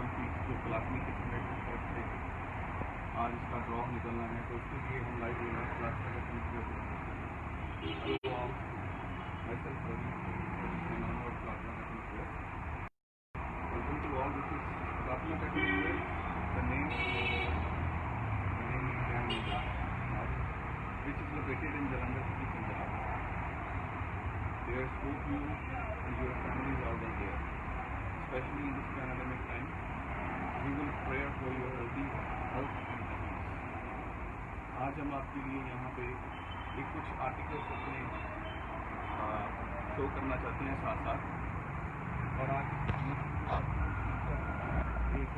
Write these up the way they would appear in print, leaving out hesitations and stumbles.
Several piece जो क्लासमिक kitchen थे, आज इसका ड्रॉ निकलना है, तो उसके लिए हम लाइव क्लास का which is located in Jalandhar city, Punjab. There is hope you and your families are over there, especially in this pandemic time. We will pray for your healthy health and happiness. आज हम आपके लिए यहाँ पे एक कुछ articles अपने show करना चाहते हैं साथ साथ, और आज एक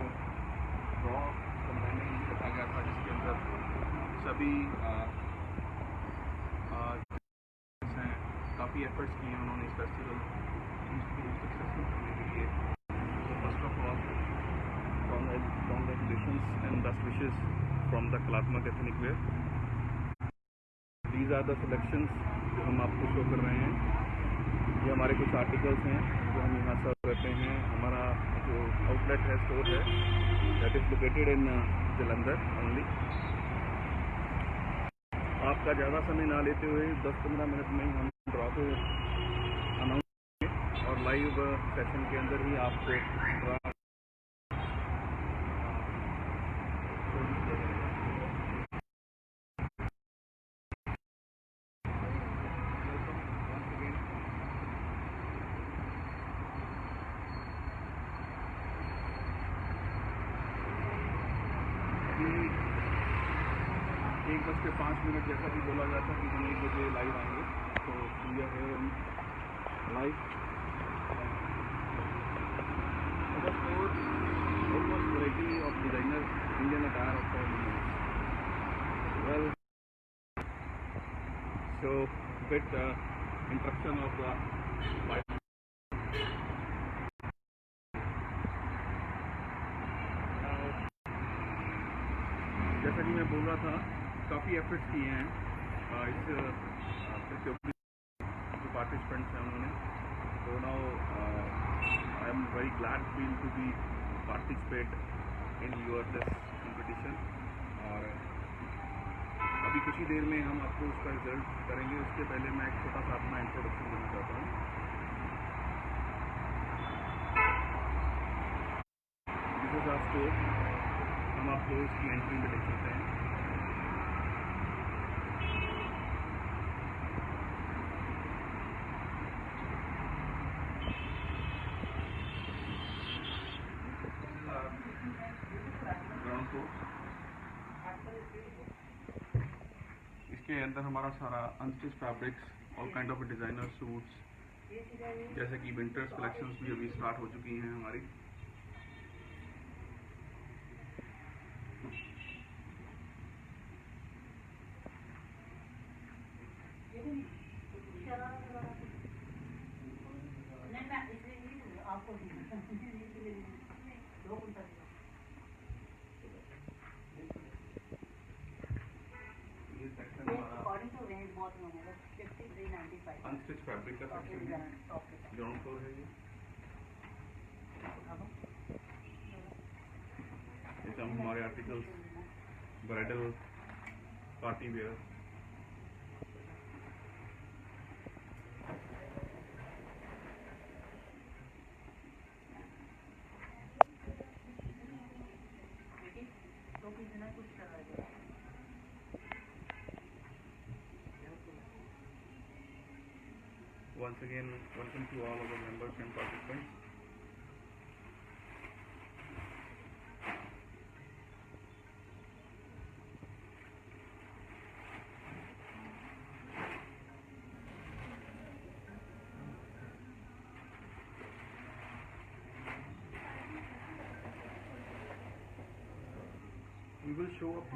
ड्रॉ कंबाइनिंग रखा गया था जिसके अंदर सभी काफ़ी एफर्ट्स किए उन्होंने इस फेस्टिवल सक्सेसफुल करने के लिए। तो first of all congratulations and best wishes from the Kalatmak ethnic wear. These are the selections जो हम आपको शो कर रहे हैं। ये हमारे कुछ आर्टिकल्स हैं जो हम यहाँ सर्व करते हैं। हमारा जो आउटलेट है, स्टोर है, that is located in Jalandhar only. आपका ज़्यादा समय ना लेते हुए 10-15 मिनट में ही हम ड्रॉ को अनाउंस करेंगे और लाइव सेशन के अंदर ही आपको ड्रॉ अभी 1:05 जैसा भी बोला गया था कि हम 1 बजे लाइव आएंगे, तो we are here live. Almost variety of designers, Indian attire of all women. Well, so bit introduction of the bike. जैसा कि मैं बोल रहा था, काफ़ी एफर्ट्स किए हैं इस प्रतियोगिता जो पार्टिसिपेंट्स हैं उन्होंने। तो now I am very glad feel to be participate in your this competition. और अभी कुछ ही देर में हम आपको उसका रिजल्ट करेंगे। उसके पहले मैं एक छोटा सा अपना इंट्रोडक्शन देना चाहता हूँ। This is our store. हम आपको इसकी एंट्री में देख सकते हैं। ग्राउंड फ्लोर, इसके अंदर हमारा सारा unstitch fabrics, all kind of designer suits, जैसे कि विंटर्स कलेक्शंस भी अभी स्टार्ट हो चुकी हैं हमारी। अनस्टिच फैब्रिक का सेक्शन है, ग्राउंड फ्लोर है ये। इसमें हमारे articles bridal, party wear, once again welcome to all our members and participants. We will show up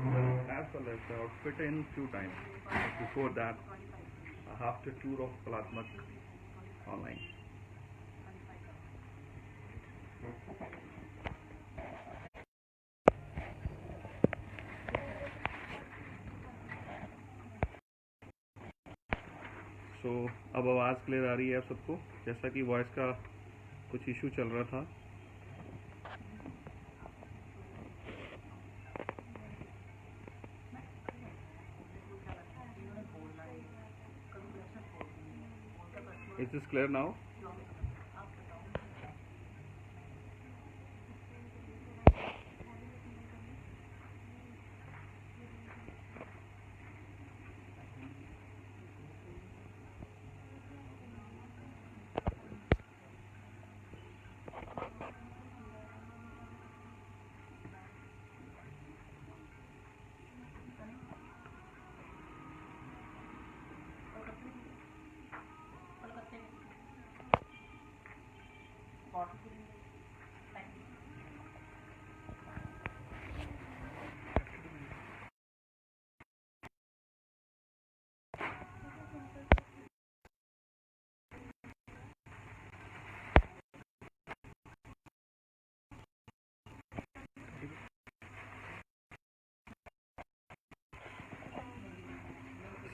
as well as the outfit in few times. But before that, I have to tour of Kalaatmak online. So अब आवाज़ clear आ रही है आप सबको, जैसा कि voice का कुछ इशू चल रहा था। Is this clear now?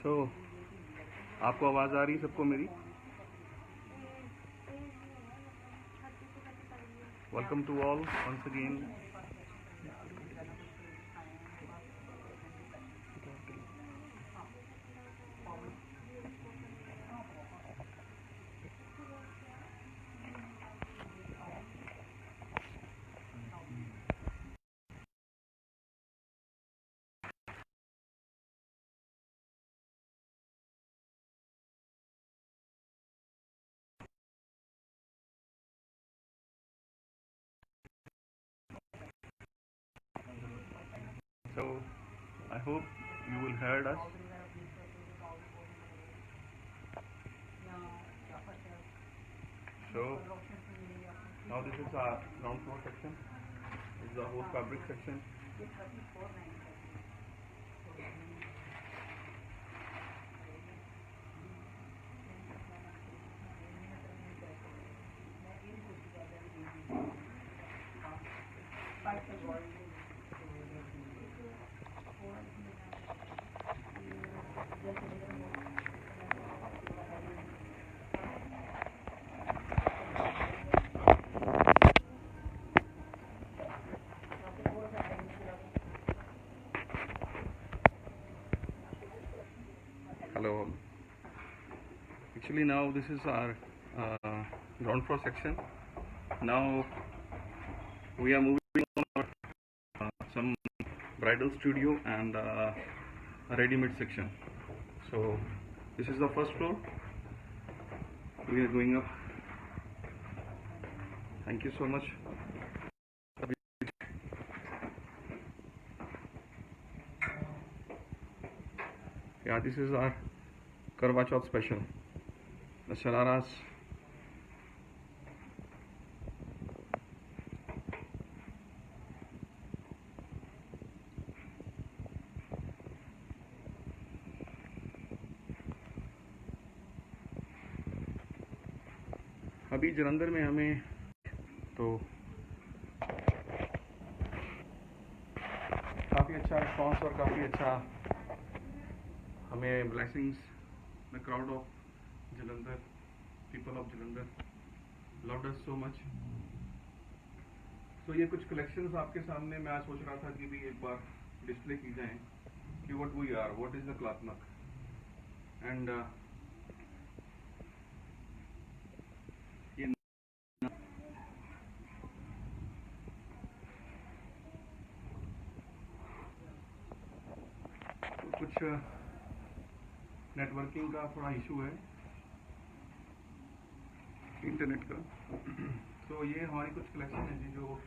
So, आपको आवाज़ आ रही है सबको मेरी? Welcome to all once again. So, I hope you will heard us. So, now this is our ground floor section. This is the whole fabric section. Hello. Actually, now this is our ground floor section. Now we are moving on some bridal studio and a ready-made section. So this is the first floor. We are going up. Thank you so much. Yeah, this is our Karwa Chauth special, the shararas. अभी जलंधर में हमें तो काफ़ी अच्छा response और काफ़ी अच्छा हमें blessings, the crowd of Jalandhar, people of Jalandhar loved us so much. तो ये कुछ कलेक्शंस आपके सामने मैं आज सोच रहा था कि भी एक बार डिस्प्ले की जाएं कि what we are, what is the Kalatmak. And कुछ नेटवर्किंग का थोड़ा इशू है इंटरनेट का. तो ये हमारी कुछ कलेक्शन है जी जो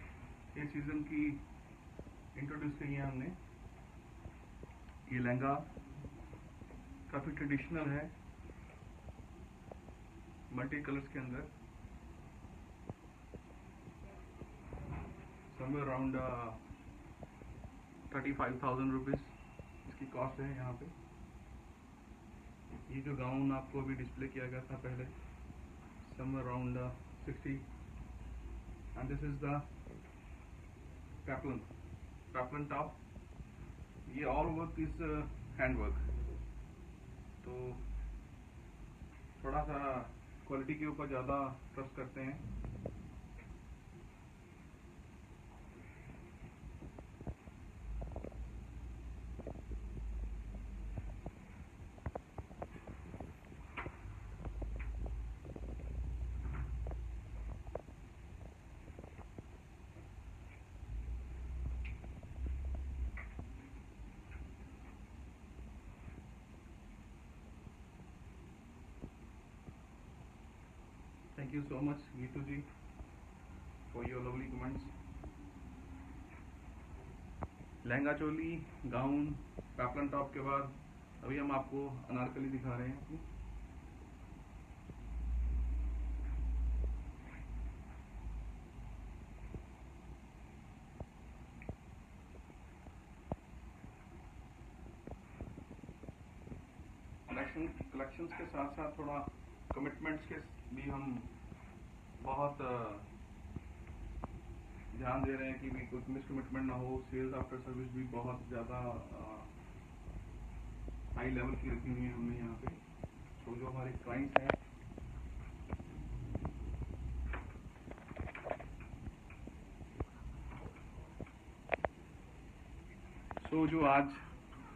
इस सीज़न की इंट्रोड्यूस की है हमने. ये लहंगा काफ़ी ट्रेडिशनल है, मल्टी कलर्स के अंदर, समवेयर अराउंड 35,000 रुपीज़ इसकी कॉस्ट है यहाँ पे. ये जो गाउन आपको अभी डिस्प्ले किया गया था पहले, somewhere around 60. And this is the peplum top. ये all work is hand work, तो थोड़ा सा क्वालिटी के ऊपर ज़्यादा ट्रस्ट करते हैं. you so much, Geetu ji, for your lovely comments. Lehenga choli, gown, peplum top के बाद अभी हम आपको अनारकली दिखा रहे हैं अपनी। कलेक्शंस के साथ साथ थोड़ा कमिटमेंट्स के भी हम बहुत ध्यान दे रहे हैं कि भी कोई मिस कमिटमेंट ना हो। सेल्स आफ्टर सर्विस भी बहुत ज़्यादा हाई लेवल की रखी हुई है हमने यहाँ पे। तो जो हमारे क्लाइंट्स हैं जो आज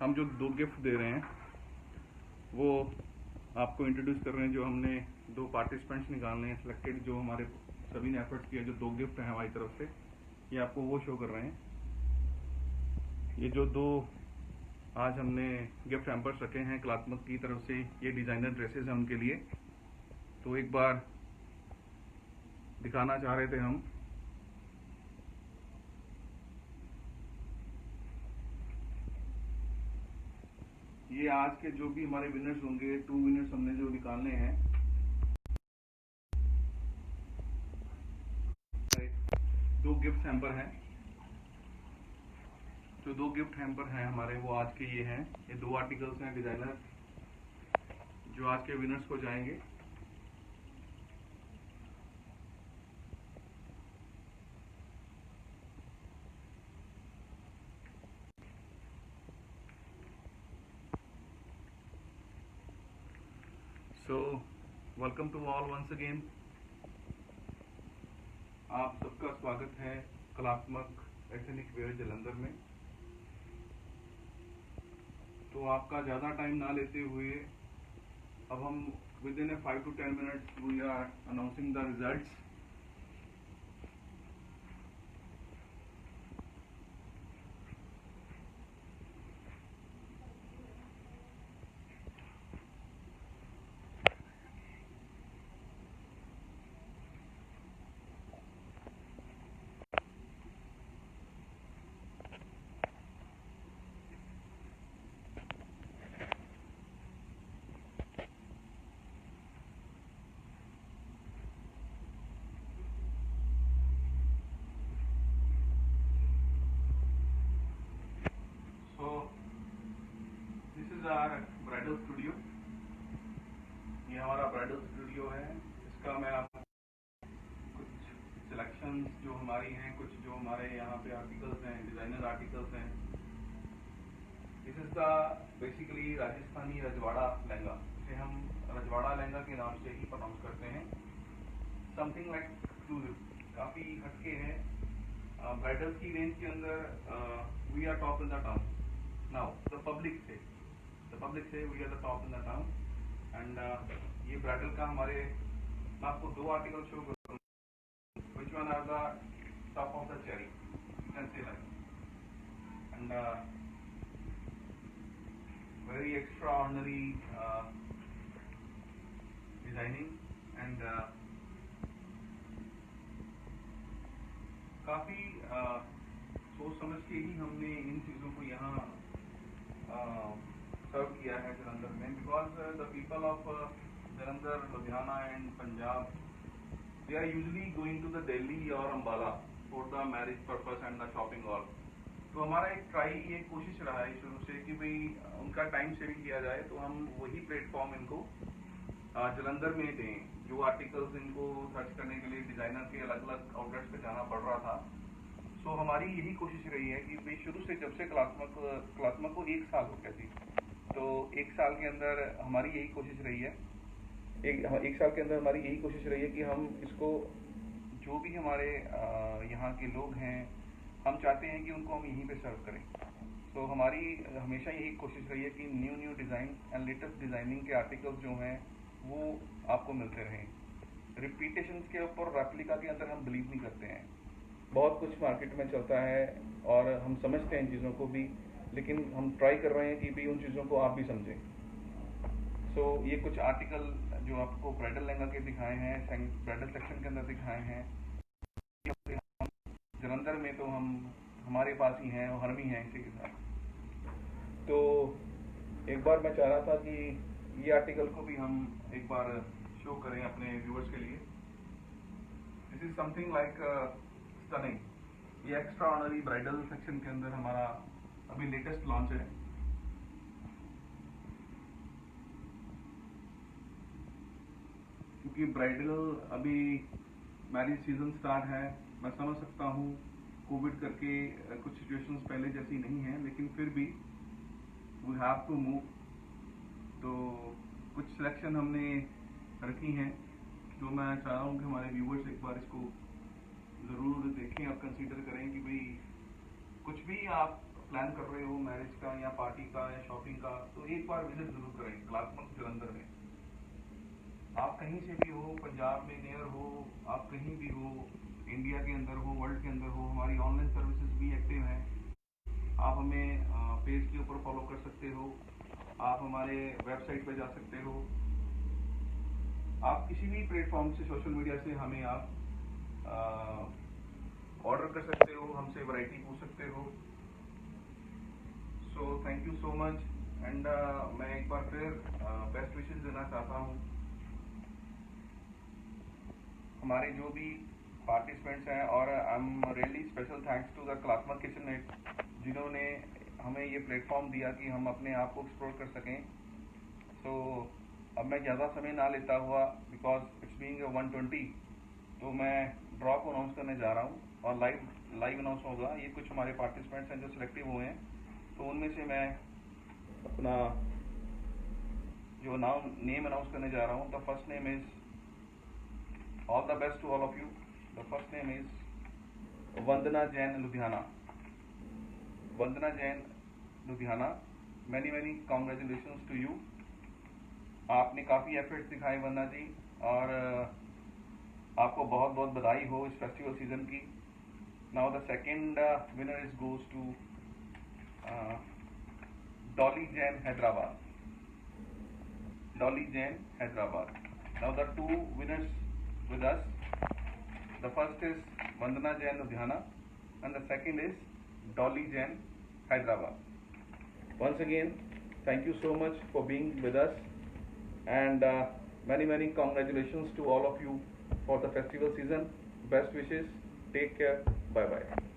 हम जो 2 गिफ्ट दे रहे हैं वो आपको इंट्रोड्यूस कर रहे हैं। जो हमने 2 पार्टिसिपेंट्स निकालने हैं सिलेक्टेड, जो हमारे सभी ने एफर्ट्स किया। जो 2 गिफ्ट हैं हमारी तरफ से, ये आपको वो शो कर रहे हैं। ये जो 2 आज हमने गिफ्ट हैम्पर्स रखे हैं कलात्मक की तरफ से, ये डिज़ाइनर ड्रेसेस हैं उनके लिए। तो एक बार दिखाना चाह रहे थे हम। ये आज के जो भी हमारे विनर्स होंगे, 2 विनर्स हमने जो निकालने हैं, 2 गिफ्ट हैम्पर हैं। जो 2 गिफ्ट हैम्पर हैं हमारे, वो आज के ये हैं। ये 2 आर्टिकल्स हैं डिजाइनर, जो आज के विनर्स को जाएंगे। So welcome to all once again. आप सबका स्वागत है कलात्मक एथनिक वेयर जालंधर में। तो आपका ज़्यादा टाइम ना लेते हुए अब हम within 5 to 10 minutes we are announcing the results. Our bridal studio, ये हमारा ब्राइडल स्टूडियो है। इसका मैं आप कुछ सिलेक्शंस जो हमारी हैं, कुछ जो हमारे यहाँ पे आर्टिकल्स हैं, डिजाइनर आर्टिकल्स हैं। This is the basically Rajasthani Rajwada lehenga, इसे हम रजवाड़ा लहंगा के नाम से ही प्रोनाउंस करते हैं। समथिंग लाइक एक्सक्लूसिव, काफ़ी हटके है। ब्राइडल्स की रेंज के अंदर we are top in the town now. The public से we are the top in the town. And ये ब्राइडल का हमारे, मैं आपको 2 आर्टिकल शो करूँ। Which one are the top of the cherry, you can say like. And very extraordinary designing and काफ़ी सोच समझ के ही हमने इन चीज़ों को यहाँ सर्व किया है जालंधर में। Because the people of Jalandhar, Ludhiana and Punjab, they are usually going to the Delhi और Ambala for the marriage purpose and the shopping all. तो हमारा एक कोशिश रहा है शुरू से कि भाई उनका टाइम सेविंग किया जाए। तो हम वही प्लेटफॉर्म इनको जालंधर में दें। जो आर्टिकल्स इनको सर्च करने के लिए डिज़ाइनर के अलग अलग आउटलेट्स पे जाना पड़ रहा था। सो हमारी यही कोशिश रही है कि भाई शुरू से जब से कलात्मक को 1 साल हो गया थी, तो 1 साल के अंदर हमारी यही कोशिश रही है। एक साल के अंदर हमारी यही कोशिश रही है कि हम इसको, जो भी हमारे यहाँ के लोग हैं, हम चाहते हैं कि उनको हम यहीं पे सर्व करें। तो हमारी हमेशा यही कोशिश रही है कि new design and latest designing के आर्टिकल्स जो हैं वो आपको मिलते रहें। रिपीटेशन के ऊपर, रेप्लिका के अंदर हम बिलीव नहीं करते हैं। बहुत कुछ मार्केट में चलता है और हम समझते हैं इन चीज़ों को भी, लेकिन हम ट्राई कर रहे हैं कि भी उन चीज़ों को आप भी समझें। सो ये कुछ आर्टिकल जो आपको ब्राइडल लहंगा के दिखाए हैं, ब्राइडल सेक्शन के अंदर दिखाए हैं। जलंधर में तो हमारे पास ही हैं और हरमी हैं इसी के साथ। तो एक बार मैं चाह रहा था कि ये आर्टिकल को भी हम एक बार शो करें अपने व्यूअर्स के लिए। This is something like stunning. ये एक्स्ट्रा ऑर्डिनरी ब्राइडल सेक्शन के अंदर हमारा अभी लेटेस्ट लॉन्च है। क्योंकि ब्राइडल अभी मैरिज सीजन स्टार्ट है, मैं समझ सकता हूँ कोविड करके कुछ सिचुएशंस पहले जैसी नहीं है, लेकिन फिर भी वी हैव टू मूव। तो कुछ सिलेक्शन हमने रखी हैं जो मैं चाह रहा हूँ कि हमारे व्यूवर्स एक बार इसको ज़रूर देखें और कंसीडर करें कि भाई कुछ भी आप प्लान कर रहे हो मैरिज का या पार्टी का या शॉपिंग का, तो एक बार विजिट जरूर करें कलात्मक जलंधर में। आप कहीं से भी हो, पंजाब में नियर हो, आप कहीं भी हो, इंडिया के अंदर हो, वर्ल्ड के अंदर हो, हमारी ऑनलाइन सर्विसेज भी एक्टिव हैं। आप हमें पेज के ऊपर फॉलो कर सकते हो, आप हमारे वेबसाइट पर जा सकते हो, आप किसी भी प्लेटफॉर्म से, सोशल मीडिया से हमें आप ऑर्डर कर सकते हो, हमसे वैरायटी पूछ सकते हो। So thank you so much and मैं एक बार फिर बेस्ट विशेस देना चाहता हूँ हमारे जो भी पार्टिसिपेंट्स हैं, और I am really special thanks to the Kalatmak kitchenette जिन्होंने हमें ये प्लेटफॉर्म दिया कि हम अपने आप को एक्सप्लोर कर सकें। सो अब मैं ज़्यादा समय ना लेता हुआ, बिकॉज इट्स बीइंग 120, तो मैं ड्रॉ को अनाउंस करने जा रहा हूँ और लाइव अनाउंस होगा। ये कुछ हमारे पार्टिसिपेंट्स हैं जो सिलेक्टिव हुए हैं, तो उनमें से मैं अपना जो नेम अनाउंस करने जा रहा हूँ। The first name is, all the best to all of you. The first name is Vandana Jain Ludhiana. Vandana Jain Ludhiana, many many congratulations to you. आपने काफ़ी एफर्ट्स दिखाए वंदना जी, और आपको बहुत बहुत बधाई हो इस फेस्टिवल सीजन की। Now the second winner is goes to Dolly Jain Hyderabad. Dolly Jain Hyderabad. Now the two winners with us. The first is Vandana Jain Ludhiana and the second is Dolly Jain Hyderabad. Once again, thank you so much for being with us, and many congratulations to all of you for the festival season. Best wishes. Take care. Bye bye.